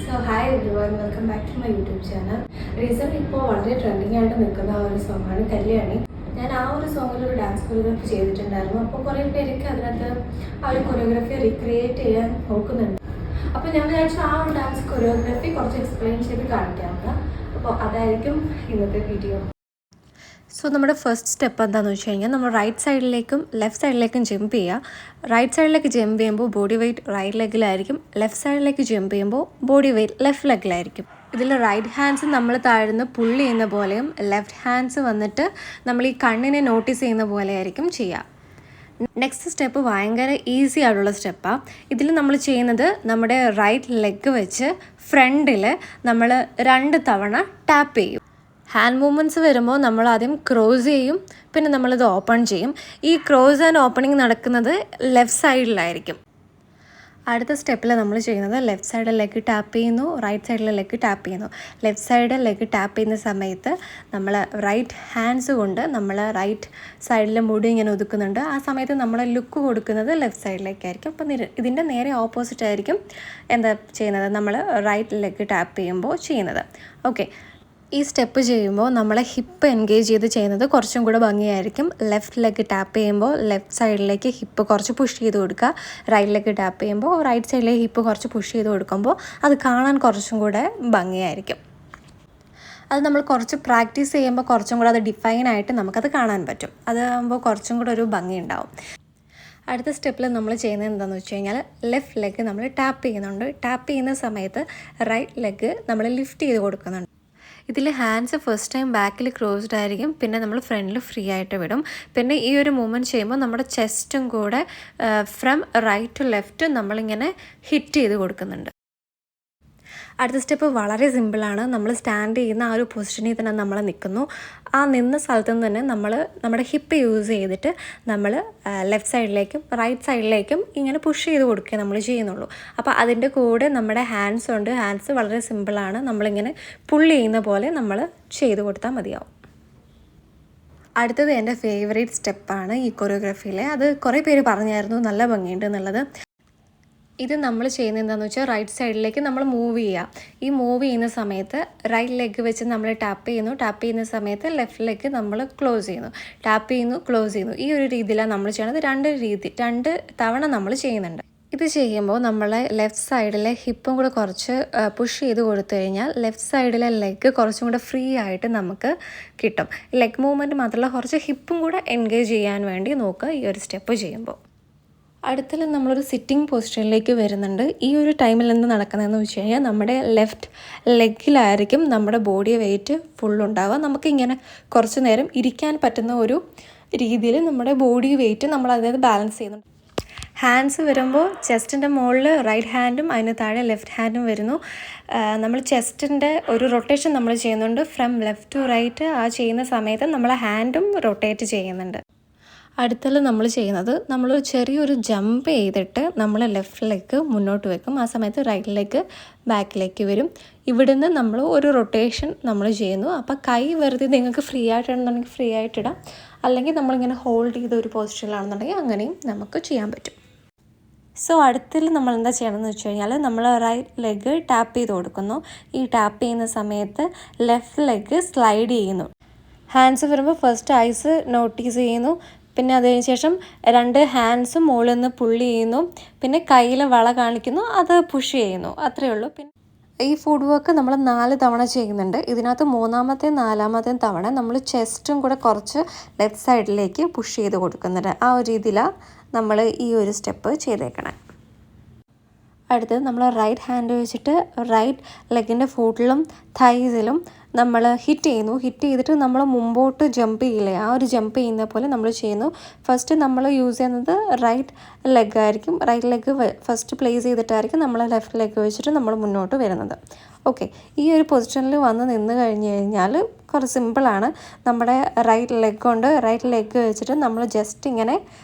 So hi everyone, welcome back to my YouTube channel. Recently ഇപ്പോൾ വളരെ trending ആയിട്ട് നിൽക്കുന്ന ആ ഒരു സോങ്ങാണ് കല്യാണി. ഞാൻ ആ ഒരു സോങ്ങിൽ ഒരു ഡാൻസ് കൊറിയോഗ്രാഫി ചെയ്തിട്ടുണ്ടായിരുന്നു. അപ്പോൾ കുറേ പേരൊക്കെ അതിനകത്ത് ആ ഒരു കൊറിയോഗ്രാഫി റീക്രിയേറ്റ് ചെയ്യാൻ നോക്കുന്നുണ്ട്. അപ്പോൾ ഞാൻ വിചാരിച്ചു ആ ഒരു ഡാൻസ് കൊറിയോഗ്രാഫി കുറച്ച് എക്സ്പ്ലെയിൻ ചെയ്ത് കാണിക്കാമെന്ന്. അപ്പോൾ അതായിരിക്കും ഇന്നത്തെ വീഡിയോ. സോ നമ്മുടെ ഫസ്റ്റ് സ്റ്റെപ്പ് എന്താണെന്ന് വെച്ച് കഴിഞ്ഞാൽ നമ്മൾ റൈറ്റ് സൈഡിലേക്കും ലെഫ്റ്റ് സൈഡിലേക്കും ജമ്പ് ചെയ്യുക. റൈറ്റ് സൈഡിലേക്ക് ജമ്പ് ചെയ്യുമ്പോൾ ബോഡി വെയ്റ്റ് റൈറ്റ് ലെഗിലായിരിക്കും, ലെഫ്റ്റ് സൈഡിലേക്ക് ജമ്പ് ചെയ്യുമ്പോൾ ബോഡി വെയ്റ്റ് ലെഫ്റ്റ് ലെഗിലായിരിക്കും. ഇതിൽ റൈറ്റ് ഹാൻഡ്സ് നമ്മൾ താഴ്ന്ന് പുള്ളി ചെയ്യുന്ന പോലെയും ലെഫ്റ്റ് ഹാൻഡ്സ് വന്നിട്ട് നമ്മൾ ഈ കണ്ണിനെ നോട്ടീസ് ചെയ്യുന്ന പോലെ ആയിരിക്കും ചെയ്യുക. നെക്സ്റ്റ് സ്റ്റെപ്പ് ഭയങ്കര ഈസി ആയിട്ടുള്ള സ്റ്റെപ്പാണ്. ഇതിൽ നമ്മൾ ചെയ്യുന്നത് നമ്മുടെ റൈറ്റ് ലെഗ് വെച്ച് ഫ്രണ്ടിൽ നമ്മൾ 2 തവണ ടാപ്പ് ചെയ്യും. ഹാൻഡ് മൂവ്മെൻറ്റ്സ് വരുമ്പോൾ നമ്മൾ ആദ്യം ക്രോസ് ചെയ്യും, പിന്നെ നമ്മളിത് ഓപ്പൺ ചെയ്യും. ഈ ക്രോസ് ആൻഡ് ഓപ്പണിങ് നടക്കുന്നത് ലെഫ്റ്റ് സൈഡിലായിരിക്കും. അടുത്ത സ്റ്റെപ്പിൽ നമ്മൾ ചെയ്യുന്നത് ലെഫ്റ്റ് സൈഡ് ലെഗ് ടാപ്പ് ചെയ്യുന്നു, റൈറ്റ് സൈഡിലെ ലെഗ് ടാപ്പ് ചെയ്യുന്നു. ലെഫ്റ്റ് സൈഡ് ലെഗ് ടാപ്പ് ചെയ്യുന്ന സമയത്ത് നമ്മൾ റൈറ്റ് ഹാൻഡ്സ് കൊണ്ട് നമ്മൾ റൈറ്റ് സൈഡിലെ മുടി ഇങ്ങനെ ഒതുക്കുന്നുണ്ട്. ആ സമയത്ത് നമ്മൾ ലുക്ക് കൊടുക്കുന്നത് ലെഫ്റ്റ് സൈഡിലേക്കായിരിക്കും. അപ്പം ഇതിൻ്റെ നേരെ ഓപ്പോസിറ്റ് ആയിരിക്കും എന്താ ചെയ്യുന്നത്, നമ്മൾ റൈറ്റ് ലെഗ് ടാപ്പ് ചെയ്യുമ്പോൾ ചെയ്യുന്നത്. ഓക്കെ, ഈ സ്റ്റെപ്പ് ചെയ്യുമ്പോൾ നമ്മളെ ഹിപ്പ് എൻഗേജ് ചെയ്ത് ചെയ്യുന്നത് കുറച്ചും കൂടെ ഭംഗിയായിരിക്കും. ലെഫ്റ്റ് ലെഗ് ടാപ്പ് ചെയ്യുമ്പോൾ ലെഫ്റ്റ് സൈഡിലേക്ക് ഹിപ്പ് കുറച്ച് പുഷ് ചെയ്ത് കൊടുക്കുക. റൈറ്റ് ലെഗ് ടാപ്പ് ചെയ്യുമ്പോൾ റൈറ്റ് സൈഡിലേക്ക് ഹിപ്പ് കുറച്ച് പുഷ് ചെയ്ത് കൊടുക്കുമ്പോൾ അത് കാണാൻ കുറച്ചും കൂടെ ഭംഗിയായിരിക്കും. അത് നമ്മൾ കുറച്ച് പ്രാക്ടീസ് ചെയ്യുമ്പോൾ കുറച്ചും കൂടെ അത് ഡിഫൈനായിട്ട് നമുക്കത് കാണാൻ പറ്റും. അതാകുമ്പോൾ കുറച്ചും കൂടെ ഒരു ഭംഗി ഉണ്ടാവും. അടുത്ത സ്റ്റെപ്പിൽ നമ്മൾ ചെയ്യുന്നത് എന്താണെന്ന് വെച്ച് കഴിഞ്ഞാൽ ലെഫ്റ്റ് ലെഗ് നമ്മൾ ടാപ്പ് ചെയ്യുന്നുണ്ട്. ടാപ്പ് ചെയ്യുന്ന സമയത്ത് റൈറ്റ് ലെഗ് നമ്മൾ ലിഫ്റ്റ് ചെയ്ത് കൊടുക്കുന്നുണ്ട്. ഇതിൽ ഹാൻഡ്സ് ഫസ്റ്റ് ടൈം ബാക്കിൽ ക്ലോസ്ഡ് ആയിരിക്കും, പിന്നെ നമ്മൾ ഫ്രണ്ടിൽ ഫ്രീ ആയിട്ട് വിടും. പിന്നെ ഈ ഒരു മൂവ്മെൻറ്റ് ചെയ്യുമ്പോൾ നമ്മുടെ ചെസ്റ്റും കൂടെ ഫ്രം റൈറ്റ് ടു ലെഫ്റ്റ് നമ്മളിങ്ങനെ ഹിറ്റ് ചെയ്ത് കൊടുക്കുന്നുണ്ട്. അടുത്ത സ്റ്റെപ്പ് വളരെ സിമ്പിളാണ്. നമ്മൾ സ്റ്റാൻഡ് ചെയ്യുന്ന ആ ഒരു പൊസിഷനിൽ തന്നെ നമ്മൾ നിൽക്കുന്നു. ആ നിന്ന സ്ഥലത്തു നിന്ന് തന്നെ നമ്മൾ നമ്മുടെ ഹിപ്പ് യൂസ് ചെയ്തിട്ട് നമ്മൾ ലെഫ്റ്റ് സൈഡിലേക്കും റൈറ്റ് സൈഡിലേക്കും ഇങ്ങനെ പുഷ് ചെയ്ത് കൊടുക്കുക നമ്മൾ ചെയ്യുന്നുള്ളൂ. അപ്പോൾ അതിൻ്റെ കൂടെ നമ്മുടെ ഹാൻഡ്സ് ഉണ്ട്. ഹാൻഡ്സ് വളരെ സിമ്പിളാണ്. നമ്മളിങ്ങനെ പുള്ളി ചെയ്യുന്ന പോലെ നമ്മൾ ചെയ്ത് കൊടുത്താൽ മതിയാവും. അടുത്തത് എൻ്റെ ഫേവറേറ്റ് സ്റ്റെപ്പാണ് ഈ കൊറിയോഗ്രാഫിയിലെ. അത് കുറേ പേര് പറഞ്ഞായിരുന്നു നല്ല ഭംഗിയുണ്ട് എന്നുള്ളത്. ഇത് നമ്മൾ ചെയ്യുന്നത് എന്താണെന്ന് വെച്ചാൽ റൈറ്റ് സൈഡിലേക്ക് നമ്മൾ മൂവ് ചെയ്യുക. ഈ മൂവ് ചെയ്യുന്ന സമയത്ത് റൈറ്റ് ലെഗ് വെച്ച് നമ്മൾ ടാപ്പ് ചെയ്യുന്നു. ടാപ്പ് ചെയ്യുന്ന സമയത്ത് ലെഫ്റ്റ് ലെഗ് നമ്മൾ ക്ലോസ് ചെയ്യുന്നു. ടാപ്പ് ചെയ്യുന്നു, ക്ലോസ് ചെയ്യുന്നു. ഈ ഒരു രീതിയിലാണ് നമ്മൾ ചെയ്യുന്നത്. 2 തവണ നമ്മൾ ചെയ്യുന്നുണ്ട്. ഇത് ചെയ്യുമ്പോൾ നമ്മൾ ലെഫ്റ്റ് സൈഡിലെ ഹിപ്പും കൂടെ കുറച്ച് പുഷ് ചെയ്ത് കൊടുത്തു കഴിഞ്ഞാൽ ലെഫ്റ്റ് സൈഡിലെ ലെഗ് കുറച്ചും കൂടെ ഫ്രീ ആയിട്ട് നമുക്ക് കിട്ടും. ലെഗ് മൂവ്മെൻറ്റ് മാത്രമല്ല, കുറച്ച് ഹിപ്പും കൂടെ എൻഗേജ് ചെയ്യാൻ വേണ്ടി നോക്കുക ഈ ഒരു സ്റ്റെപ്പ് ചെയ്യുമ്പോൾ. അടുത്തത് നമ്മളൊരു സിറ്റിംഗ് പൊസിഷനിലേക്ക് വരുന്നുണ്ട്. ഈ ഒരു ടൈമിൽ എന്ത് നടക്കുന്നതെന്ന് വെച്ച് കഴിഞ്ഞാൽ നമ്മുടെ ലെഫ്റ്റ് ലെഗിലായിരിക്കും നമ്മുടെ ബോഡി വെയ്റ്റ് ഫുള്ളുണ്ടാവുക. നമുക്കിങ്ങനെ കുറച്ച് നേരം ഇരിക്കാൻ പറ്റുന്ന ഒരു രീതിയിൽ നമ്മുടെ ബോഡി വെയ്റ്റ് നമ്മൾ അതായത് ബാലൻസ് ചെയ്യുന്നുണ്ട്. ഹാൻഡ്സ് വരുമ്പോൾ ചെസ്റ്റിൻ്റെ മുകളിൽ റൈറ്റ് ഹാൻഡും അതിന് താഴെ ലെഫ്റ്റ് ഹാൻഡും വരുന്നു. നമ്മൾ ചെസ്റ്റിൻ്റെ ഒരു റൊട്ടേഷൻ നമ്മൾ ചെയ്യുന്നുണ്ട്. From left to right. ആ ചെയ്യുന്ന സമയത്ത് നമ്മൾ ഹാൻഡും റൊട്ടേറ്റ് ചെയ്യുന്നുണ്ട്. അടുത്തത് നമ്മൾ ചെയ്യുന്നത് നമ്മൾ ചെറിയൊരു ജമ്പ് ചെയ്തിട്ട് നമ്മൾ ലെഫ്റ്റ് ലെഗ് മുന്നോട്ട് വെക്കും. ആ സമയത്ത് റൈറ്റ് ലെഗ് ബാക്കിലേക്ക് വരും. ഇവിടുന്ന് നമ്മൾ ഒരു റൊട്ടേഷൻ നമ്മൾ ചെയ്യുന്നു. അപ്പോൾ കൈ വെറുതെ നിങ്ങൾക്ക് ഫ്രീ ആയിട്ടിടുന്നുണ്ടെങ്കിൽ ഫ്രീ ആയിട്ടിടാം, അല്ലെങ്കിൽ നമ്മളിങ്ങനെ ഹോൾഡ് ചെയ്ത ഒരു പൊസിഷനിലാണെന്നുണ്ടെങ്കിൽ അങ്ങനെയും നമുക്ക് ചെയ്യാൻ പറ്റും. സോ അടുത്തിൽ നമ്മൾ എന്താ ചെയ്യണമെന്ന് വെച്ച് കഴിഞ്ഞാൽ നമ്മൾ റൈറ്റ് ലെഗ് ടാപ്പ് ചെയ്ത് കൊടുക്കുന്നു. ഈ ടാപ്പ് ചെയ്യുന്ന സമയത്ത് ലെഫ്റ്റ് ലെഗ് സ്ലൈഡ് ചെയ്യുന്നു. ഹാൻഡ്സ് വരുമ്പോൾ ഫസ്റ്റ് ഐസ് നോട്ടീസ് ചെയ്യുന്നു. പിന്നെ അതിന് ശേഷം 2 ഹാൻഡ്സും മുകളിൽ നിന്ന് പുള്ളി ചെയ്യുന്നു. പിന്നെ കയ്യിൽ വള കാണിക്കുന്നു, അത് പുഷ് ചെയ്യുന്നു. അത്രയേ ഉള്ളൂ. പിന്നെ ഈ ഫുഡ് വർക്ക് നമ്മൾ 4 തവണ ചെയ്യുന്നുണ്ട്. ഇതിനകത്ത് 3-ാമത്തെയും 4-ാമത്തെയും തവണ നമ്മൾ ചെസ്റ്റും കൂടെ കുറച്ച് ലെഫ്റ്റ് സൈഡിലേക്ക് പുഷ് ചെയ്ത് കൊടുക്കുന്നുണ്ട്. ആ ഒരു രീതിയിലാണ് നമ്മൾ ഈ ഒരു സ്റ്റെപ്പ് ചെയ്തേക്കണം. അടുത്തത് നമ്മൾ റൈറ്റ് ഹാൻഡ് വെച്ചിട്ട് റൈറ്റ് ലെഗിൻ്റെ ഫുട്ടിലും തൈസിലും നമ്മൾ ഹിറ്റ് ചെയ്യുന്നു. ഹിറ്റ് ചെയ്തിട്ട് നമ്മൾ മുമ്പോട്ട് ജമ്പ് ചെയ്യില്ലേ, ആ ഒരു ജമ്പ് ചെയ്യുന്ന പോലെ നമ്മൾ ചെയ്യുന്നു. ഫസ്റ്റ് നമ്മൾ യൂസ് ചെയ്യുന്നത് റൈറ്റ് ലെഗ് ആയിരിക്കും. റൈറ്റ് ലെഗ് ഫസ്റ്റ് പ്ലേസ് ചെയ്തിട്ടായിരിക്കും നമ്മൾ ലെഫ്റ്റ് ലെഗ് വെച്ചിട്ട് നമ്മൾ മുന്നോട്ട് വരുന്നത്. ഓക്കെ, ഈ ഒരു പൊസിഷനിൽ വന്ന് നിന്ന് കഴിഞ്ഞ് കഴിഞ്ഞാൽ കുറച്ച് സിമ്പിളാണ്. നമ്മുടെ റൈറ്റ് ലെഗ് കൊണ്ട് റൈറ്റ് ലെഗ് വെച്ചിട്ട് നമ്മൾ ജസ്റ്റ് ഇങ്ങനെ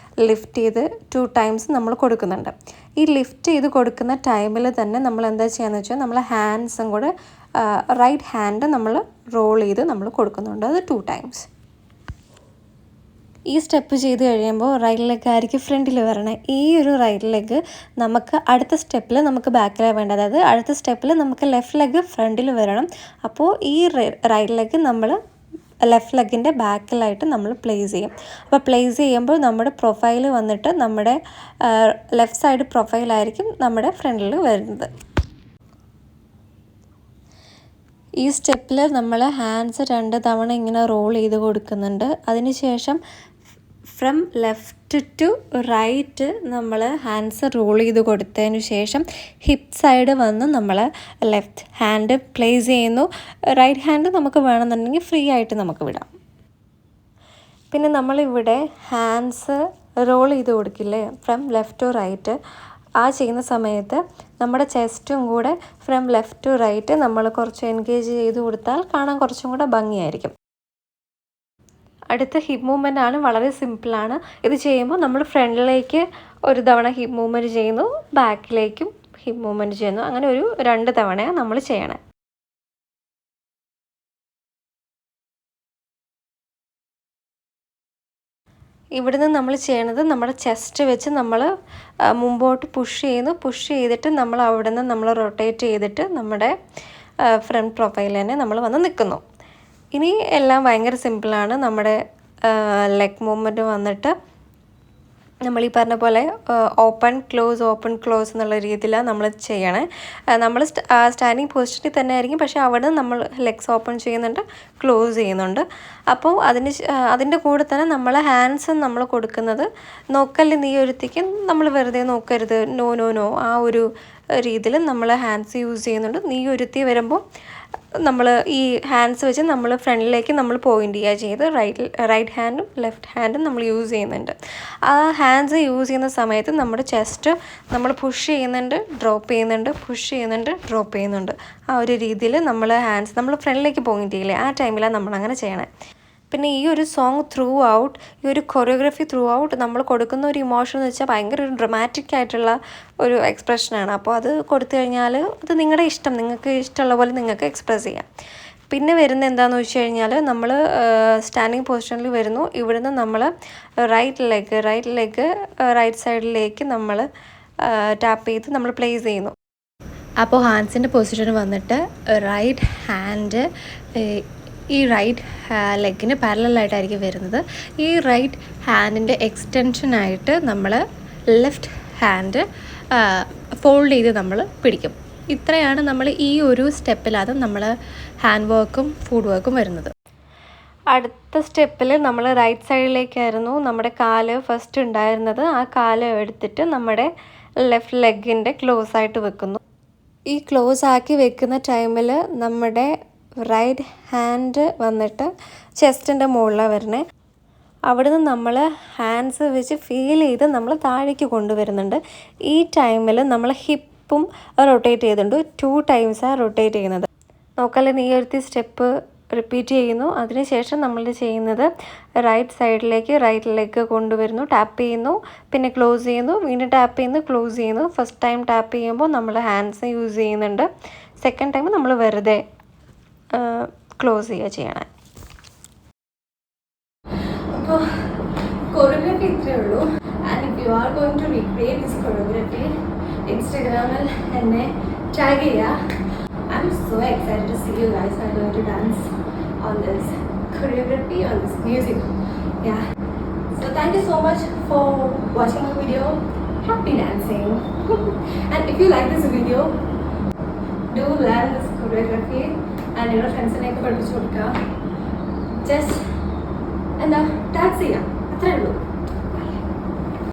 ലിഫ്റ്റ് ചെയ്ത് 2 ടൈംസ് നമ്മൾ കൊടുക്കുന്നുണ്ട്. ഈ ലിഫ്റ്റ് ചെയ്ത് കൊടുക്കുന്ന ടൈമിൽ തന്നെ നമ്മൾ എന്താ ചെയ്യുകയെന്ന് വെച്ചാൽ നമ്മൾ ഹാൻഡ്സും കൂടെ റൈറ്റ് ഹാൻഡ് നമ്മൾ റോൾ ചെയ്ത് നമ്മൾ കൊടുക്കുന്നുണ്ട്. അത് 2 ടൈംസ്. ഈ സ്റ്റെപ്പ് ചെയ്ത് കഴിയുമ്പോൾ റൈറ്റ് ലെഗ് ആയിരിക്കും ഫ്രണ്ടിൽ വരണേ. ഈ ഒരു റൈറ്റ് ലെഗ് നമുക്ക് അടുത്ത സ്റ്റെപ്പിൽ നമുക്ക് ബാക്കിലാണ് വേണ്ടത്. അതായത് അടുത്ത സ്റ്റെപ്പിൽ നമുക്ക് ലെഫ്റ്റ് ലെഗ് ഫ്രണ്ടിൽ വരണം. അപ്പോൾ ഈ റൈറ്റ് ലെഗ് നമ്മൾ ലെഫ്റ്റ് ലെഗിൻ്റെ ബാക്കിലായിട്ട് നമ്മൾ പ്ലേസ് ചെയ്യും. അപ്പോൾ പ്ലേസ് ചെയ്യുമ്പോൾ നമ്മുടെ പ്രൊഫൈൽ വന്നിട്ട് നമ്മുടെ ലെഫ്റ്റ് സൈഡ് പ്രൊഫൈലായിരിക്കും നമ്മുടെ ഫ്രണ്ടിൽ വരുന്നത്. ഈ സ്റ്റെപ്പിൽ നമ്മൾ ഹാൻഡ്സ് 2 തവണ ഇങ്ങനെ റോൾ ചെയ്ത് കൊടുക്കുന്നുണ്ട്. അതിനുശേഷം ഫ്രം ലെഫ്റ്റ് ടു റൈറ്റ് നമ്മൾ ഹാൻഡ്സ് റോൾ ചെയ്ത് കൊടുത്തതിന് ശേഷം ഹിപ്പ് സൈഡ് വന്ന് നമ്മൾ ലെഫ്റ്റ് ഹാൻഡ് പ്ലേസ് ചെയ്യുന്നു. റൈറ്റ് ഹാൻഡ് നമുക്ക് വേണമെന്നുണ്ടെങ്കിൽ ഫ്രീ ആയിട്ട് നമുക്ക് വിടാം. പിന്നെ നമ്മളിവിടെ ഹാൻഡ്സ് റോൾ ചെയ്ത് കൊടുക്കില്ലേ ഫ്രം ലെഫ്റ്റ് ടു റൈറ്റ്, ആ ചെയ്യുന്ന സമയത്ത് നമ്മുടെ ചെസ്റ്റും കൂടെ ഫ്രം ലെഫ്റ്റ് ടു റൈറ്റ് നമ്മൾ കുറച്ച് എൻഗേജ് ചെയ്ത് കൊടുത്താൽ കാണാൻ കുറച്ചും കൂടെ ഭംഗിയായിരിക്കും. അടുത്ത ഹിപ്പ് മൂവ്മെൻ്റ് ആണ്, വളരെ സിമ്പിളാണ്. ഇത് ചെയ്യുമ്പോൾ നമ്മൾ ഫ്രണ്ടിലേക്ക് ഒരു തവണ ഹിപ്പ് മൂവ്മെൻറ്റ് ചെയ്യുന്നു, ബാക്കിലേക്കും ഹിപ്പ് മൂവ്മെൻറ്റ് ചെയ്യുന്നു. അങ്ങനെ ഒരു 2 തവണയാണ് നമ്മൾ ചെയ്യണേ. ഇവിടുന്ന് നമ്മൾ ചെയ്യണത് നമ്മുടെ ചെസ്റ്റ് വെച്ച് നമ്മൾ മുമ്പോട്ട് പുഷ് ചെയ്യുന്നു. പുഷ് ചെയ്തിട്ട് നമ്മൾ അവിടെ നിന്ന് നമ്മൾ റൊട്ടേറ്റ് ചെയ്തിട്ട് നമ്മുടെ ഫ്രണ്ട് പ്രൊഫൈൽ തന്നെ നമ്മൾ വന്ന് നിൽക്കുന്നു. ഇനി എല്ലാം ഭയങ്കര സിമ്പിളാണ്. നമ്മുടെ ലെഗ് മൂവ്മെൻറ്റ് വന്നിട്ട് നമ്മൾ ഈ പറഞ്ഞ പോലെ ഓപ്പൺ ക്ലോസ് എന്നുള്ള രീതിയിലാണ് നമ്മൾ ചെയ്യണേ. നമ്മൾ സ്റ്റാൻഡിങ് പൊസിഷനിൽ തന്നെ ആയിരിക്കും, പക്ഷേ അവിടെ നമ്മൾ ലെഗ്സ് ഓപ്പൺ ചെയ്യുന്നുണ്ട്, ക്ലോസ് ചെയ്യുന്നുണ്ട്. അപ്പോൾ അതിൻ്റെ കൂടെ തന്നെ നമ്മൾ ഹാൻഡ്സ് നമ്മൾ കൊടുക്കുന്നത് നോക്കല് നീ ഒരുത്തിക്കും നമ്മൾ വെറുതെ നോക്കരുത്, നോ ആ ഒരു രീതിയിൽ നമ്മൾ ഹാൻഡ്സ് യൂസ് ചെയ്യുന്നുണ്ട്. നീ ഒരുത്തി വരുമ്പോൾ നമ്മൾ ഈ ഹാൻഡ്സ് വെച്ച് നമ്മൾ ഫ്രണ്ടിലേക്ക് നമ്മൾ പോയിൻ്റ് ചെയ്യുക ചെയ്ത് റൈറ്റ് ഹാൻഡും ലെഫ്റ്റ് ഹാൻഡും നമ്മൾ യൂസ് ചെയ്യുന്നുണ്ട്. ആ ഹാൻഡ്സ് യൂസ് ചെയ്യുന്ന സമയത്ത് നമ്മുടെ ചെസ്റ്റ് നമ്മൾ പുഷ് ചെയ്യുന്നുണ്ട്, ഡ്രോപ്പ് ചെയ്യുന്നുണ്ട്, പുഷ് ചെയ്യുന്നുണ്ട്, ഡ്രോപ്പ് ചെയ്യുന്നുണ്ട്. ആ ഒരു രീതിയിൽ നമ്മൾ ഹാൻഡ്സ് നമ്മൾ ഫ്രണ്ടിലേക്ക് പോയിൻ്റ് ചെയ്യില്ലേ, ആ ടൈമിലാണ് നമ്മളങ്ങനെ ചെയ്യണേ. പിന്നെ ഈ ഒരു സോങ് ഈ ഒരു കൊറിയോഗ്രാഫി നമ്മൾ കൊടുക്കുന്ന ഒരു ഇമോഷൻ എന്ന് വെച്ചാൽ ഭയങ്കര ഒരു ഡ്രമാറ്റിക് ആയിട്ടുള്ള ഒരു എക്സ്പ്രഷനാണ്. അപ്പോൾ അത് കൊടുത്തു കഴിഞ്ഞാൽ അത് നിങ്ങളുടെ ഇഷ്ടം, നിങ്ങൾക്ക് ഇഷ്ടമുള്ള പോലെ നിങ്ങൾക്ക് എക്സ്പ്രസ് ചെയ്യാം. പിന്നെ വരുന്ന എന്താണെന്ന് വെച്ച് കഴിഞ്ഞാൽ നമ്മൾ സ്റ്റാൻഡിങ് പൊസിഷനിൽ വരുന്നു. ഇവിടുന്ന് നമ്മൾ റൈറ്റ് ലെഗ് റൈറ്റ് സൈഡിലേക്ക് നമ്മൾ ടാപ്പ് ചെയ്ത് നമ്മൾ പ്ലേസ് ചെയ്യുന്നു. അപ്പോൾ ഹാൻഡ്സിൻ്റെ പൊസിഷൻ വന്നിട്ട് റൈറ്റ് ഹാൻഡ് ഈ റൈറ്റ് ലെഗിന് പാരലായിട്ടായിരിക്കും വരുന്നത്. ഈ റൈറ്റ് ഹാൻഡിൻ്റെ എക്സ്റ്റൻഷനായിട്ട് നമ്മൾ ലെഫ്റ്റ് ഹാൻഡ് ഫോൾഡ് ചെയ്ത് നമ്മൾ പിടിക്കും. ഇത്രയാണ് നമ്മൾ ഈ ഒരു സ്റ്റെപ്പിലാണ് നമ്മൾ ഹാൻഡ് വർക്കും ഫുഡ് വർക്കും വരുന്നത്. അടുത്ത സ്റ്റെപ്പിൽ നമ്മൾ റൈറ്റ് സൈഡിലേക്കായിരുന്നു നമ്മുടെ കാല് ഫസ്റ്റ് ഉണ്ടായിരുന്നത്. ആ കാല് എടുത്തിട്ട് നമ്മുടെ ലെഫ്റ്റ് ലെഗിൻ്റെ ക്ലോസ് ആയിട്ട് വെക്കുന്നു. ഈ ക്ലോസ് ആക്കി വെക്കുന്ന ടൈമിൽ നമ്മുടെ റൈറ്റ് ഹാൻഡ് വന്നിട്ട് ചെസ്റ്റിൻ്റെ മുകളിലാണ് വരണേ. അവിടുന്ന് നമ്മൾ ഹാൻഡ്സ് വെച്ച് ഫീൽ ചെയ്ത് നമ്മൾ താഴേക്ക് കൊണ്ടുവരുന്നുണ്ട്. ഈ ടൈമിൽ നമ്മൾ ഹിപ്പും റൊട്ടേറ്റ് ചെയ്തിട്ടുണ്ട്. 2 ടൈംസാണ് റൊട്ടേറ്റ് ചെയ്യുന്നത്. നോക്കാല്ലേ, നീ ഒരുത്തി സ്റ്റെപ്പ് റിപ്പീറ്റ് ചെയ്യുന്നു. അതിനുശേഷം നമ്മൾ ചെയ്യുന്നത് റൈറ്റ് സൈഡിലേക്ക് റൈറ്റ് ലെഗ് കൊണ്ടുവരുന്നു, ടാപ്പ് ചെയ്യുന്നു, പിന്നെ ക്ലോസ് ചെയ്യുന്നു, വീണ്ടും ടാപ്പ് ചെയ്യുന്നു, ക്ലോസ് ചെയ്യുന്നു. ഫസ്റ്റ് ടൈം ടാപ്പ് ചെയ്യുമ്പോൾ നമ്മൾ ഹാൻഡ്സ് യൂസ് ചെയ്യുന്നുണ്ട്. സെക്കൻഡ് ടൈം നമ്മൾ വെറുതെ ക്ലോസ് ചെയ്യുക ചെയ്യണേ. അപ്പോൾ കൊറിയോഗ്രാഫി ഇത്രയേ ഉള്ളൂ. And if you are going to recreate this choreography ഇൻസ്റ്റഗ്രാമിൽ എന്നെ ടാഗ് ചെയ്യുക. I'm so excited to see you guys are going to dance on this choreography, on this music. Yeah, so thank you so much for watching my video. Happy dancing. And if you like this video, do learn this choreography and your friends and പഠിപ്പിച്ചു കൊടുക്കുക. Just എന്താ tax ചെയ്യാം, അത്രേ ഉള്ളൂ.